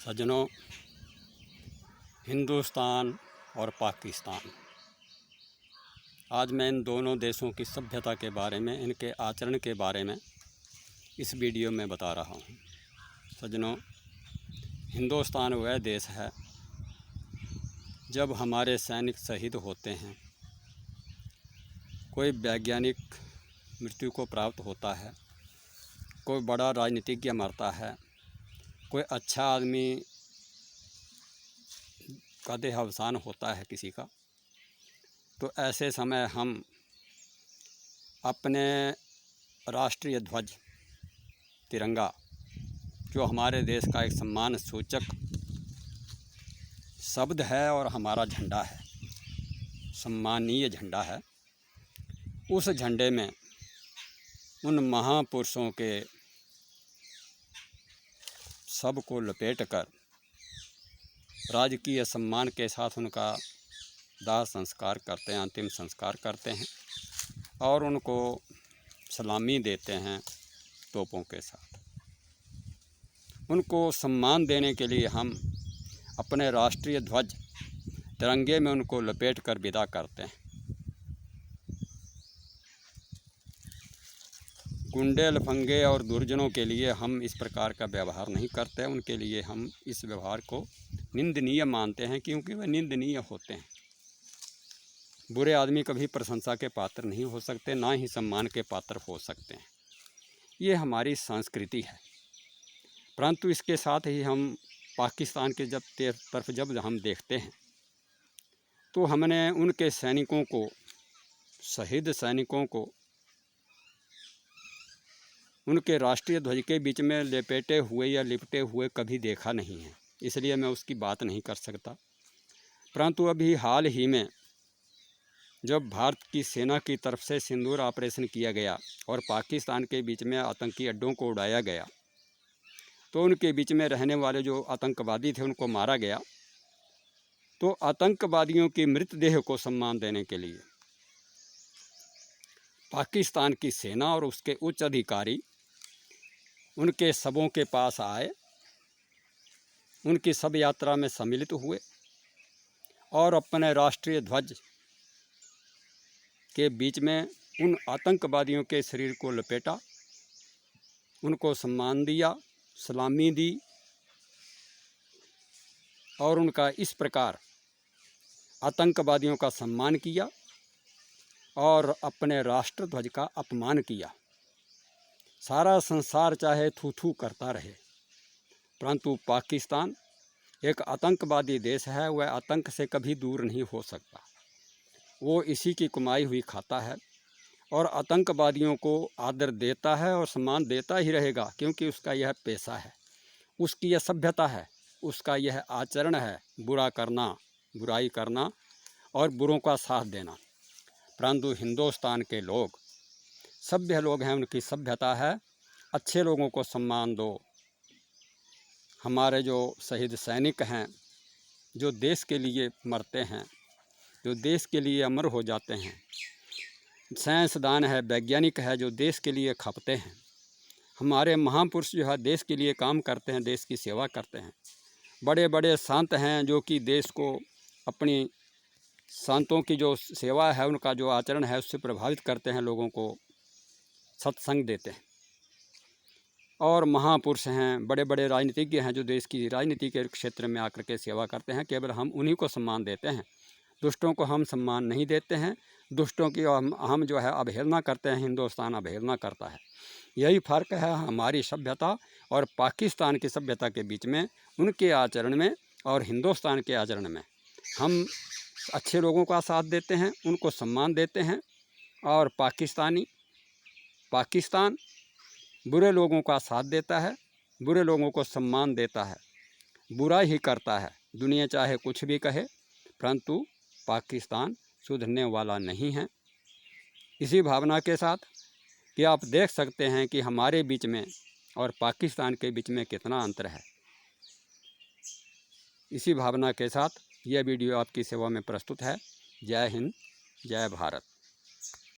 सज्जनों, हिंदुस्तान और पाकिस्तान, आज मैं इन दोनों देशों की सभ्यता के बारे में, इनके आचरण के बारे में इस वीडियो में बता रहा हूँ। सज्जनों, हिंदुस्तान वह देश है जब हमारे सैनिक शहीद होते हैं, कोई वैज्ञानिक मृत्यु को प्राप्त होता है, कोई बड़ा राजनीतिज्ञ मरता है, कोई अच्छा आदमी का देहावसान होता है किसी का, तो ऐसे समय हम अपने राष्ट्रीय ध्वज तिरंगा, जो हमारे देश का एक सम्मान सूचक शब्द है और हमारा झंडा है, सम्मानीय झंडा है, उस झंडे में उन महापुरुषों के सब को लपेटकर राजकीय सम्मान के साथ उनका दाह संस्कार करते हैं, अंतिम संस्कार करते हैं और उनको सलामी देते हैं तोपों के साथ। उनको सम्मान देने के लिए हम अपने राष्ट्रीय ध्वज तिरंगे में उनको लपेट कर विदा करते हैं। गुंडे, लफंगे और दुर्जनों के लिए हम इस प्रकार का व्यवहार नहीं करते। उनके लिए हम इस व्यवहार को निंदनीय मानते हैं, क्योंकि वह निंदनीय होते हैं। बुरे आदमी कभी प्रशंसा के पात्र नहीं हो सकते, ना ही सम्मान के पात्र हो सकते हैं। ये हमारी संस्कृति है। परंतु इसके साथ ही हम पाकिस्तान के तरफ जब हम देखते हैं तो हमने उनके सैनिकों को, शहीद सैनिकों को, उनके राष्ट्रीय ध्वज के बीच में लपेटे हुए या लिपटे हुए कभी देखा नहीं है, इसलिए मैं उसकी बात नहीं कर सकता। परंतु अभी हाल ही में जब भारत की सेना की तरफ से सिंदूर ऑपरेशन किया गया और पाकिस्तान के बीच में आतंकी अड्डों को उड़ाया गया, तो उनके बीच में रहने वाले जो आतंकवादी थे उनको मारा गया। तो आतंकवादियों की मृतदेह को सम्मान देने के लिए पाकिस्तान की सेना और उसके उच्च अधिकारी उनके शवों के पास आए, उनकी शव यात्रा में सम्मिलित हुए और अपने राष्ट्रीय ध्वज के बीच में उन आतंकवादियों के शरीर को लपेटा, उनको सम्मान दिया, सलामी दी और उनका इस प्रकार आतंकवादियों का सम्मान किया और अपने राष्ट्र ध्वज का अपमान किया। सारा संसार चाहे थू थू करता रहे, परंतु पाकिस्तान एक आतंकवादी देश है। वह आतंक से कभी दूर नहीं हो सकता। वो इसी की कमाई हुई खाता है और आतंकवादियों को आदर देता है और सम्मान देता ही रहेगा, क्योंकि उसका यह पेशा है, उसकी यह सभ्यता है, उसका यह आचरण है, बुरा करना, बुराई करना और बुरों का साथ देना। परंतु हिंदुस्तान के लोग सभ्य लोग हैं, उनकी सभ्यता है, अच्छे लोगों को सम्मान दो। हमारे जो शहीद सैनिक हैं, जो देश के लिए मरते हैं, जो देश के लिए अमर हो जाते हैं, साइंसदान है, वैज्ञानिक है, जो देश के लिए खपते हैं, हमारे महापुरुष जो है देश के लिए काम करते हैं, देश की सेवा करते हैं। बड़े बड़े संत हैं जो कि देश को, अपनी संतों की जो सेवा है, उनका जो आचरण है, उससे प्रभावित करते हैं, लोगों को सत्संग देते हैं। और महापुरुष हैं, बड़े बड़े राजनीतिज्ञ हैं जो देश की राजनीति के क्षेत्र में आकर के सेवा करते हैं। केवल हम उन्हीं को सम्मान देते हैं, दुष्टों को हम सम्मान नहीं देते हैं। दुष्टों की हम जो है अवहेलना करते हैं, हिंदुस्तान अवहेलना करता है। यही फ़र्क है हमारी सभ्यता और पाकिस्तान की सभ्यता के बीच में, उनके आचरण में और हिंदुस्तान के आचरण में। हम अच्छे लोगों का साथ देते हैं, उनको सम्मान देते हैं, और पाकिस्तान बुरे लोगों का साथ देता है, बुरे लोगों को सम्मान देता है, बुरा ही करता है। दुनिया चाहे कुछ भी कहे, परंतु पाकिस्तान सुधरने वाला नहीं है। इसी भावना के साथ कि आप देख सकते हैं कि हमारे बीच में और पाकिस्तान के बीच में कितना अंतर है। इसी भावना के साथ यह वीडियो आपकी सेवा में प्रस्तुत है। जय हिंद, जय भारत।